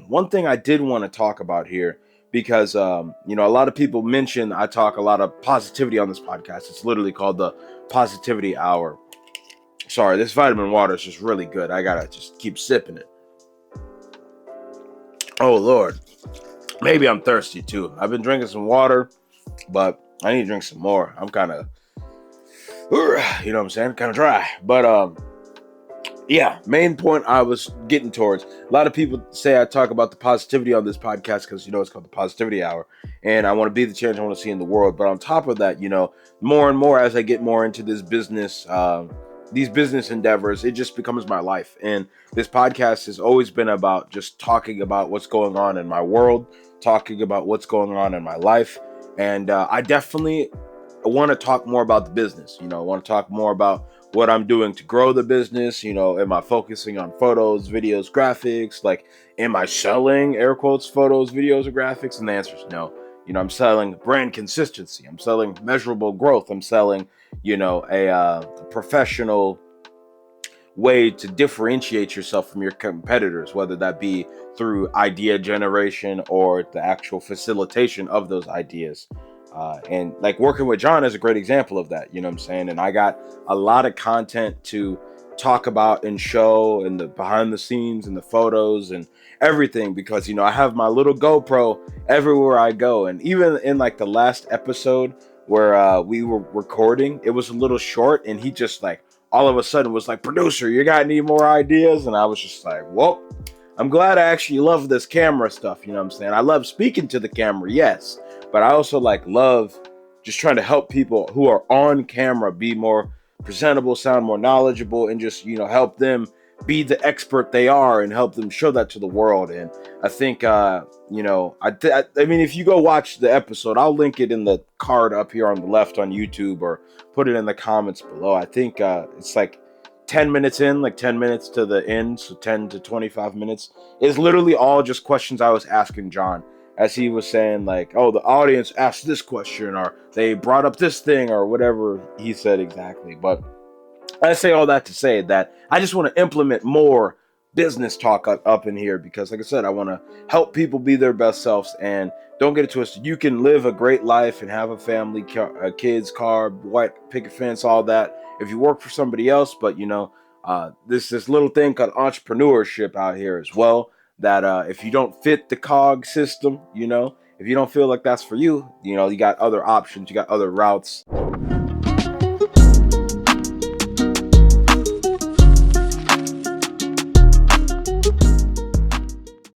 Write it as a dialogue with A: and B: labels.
A: One thing I did want to talk about here, because a lot of people mention I talk a lot of positivity on this podcast. It's literally called the Positivity Hour. Sorry, this vitamin water is just really good. I gotta just keep sipping it. Oh Lord, maybe I'm thirsty too. I've been drinking some water, but I need to drink some more. I'm kind of, what I'm saying, kind of dry. But yeah, main point I was getting towards. A lot of people say I talk about the positivity on this podcast because it's called the Positivity Hour, and I want to be the change I want to see in the world. But on top of that, more and more as I get more into this business, these business endeavors, it just becomes my life. And this podcast has always been about just talking about what's going on in my world, talking about what's going on in my life, and I definitely want to talk more about the business. I want to talk more about what I'm doing to grow the business. Am I focusing on photos, videos, graphics? Like, am I selling air quotes photos, videos, or graphics? And the answer is no. I'm selling brand consistency. I'm selling measurable growth. I'm selling, a professional way to differentiate yourself from your competitors, whether that be through idea generation or the actual facilitation of those ideas. And like working with John is a great example of that, what I'm saying? And I got a lot of content to talk about and show, and the behind the scenes and the photos and everything, because, I have my little GoPro everywhere I go. And even in like the last episode where we were recording, it was a little short, and he just like all of a sudden was like, "Producer, you got any more ideas?" And I was just like, "Well, I'm glad I actually love this camera stuff." What I'm saying? I love speaking to the camera, yes, but I also love just trying to help people who are on camera be more presentable, sound more knowledgeable, and just, help them be the expert they are and help them show that to the world. And I think, I mean, if you go watch the episode, I'll link it in the card up here on the left on YouTube, or put it in the comments below. I think it's like 10 minutes in, like 10 minutes to the end, so 10 to 25 minutes is literally all just questions I was asking John, as he was saying, like, "Oh, the audience asked this question, or they brought up this thing," or whatever he said exactly. But I say all that to say that I just want to implement more business talk up in here, because, like I said, I want to help people be their best selves. And don't get it twisted. You can live a great life and have a family, kids, car, white picket fence, all that, if you work for somebody else. But, this little thing called entrepreneurship out here as well, that if you don't fit the cog system, if you don't feel like that's for you, you got other options, you got other routes.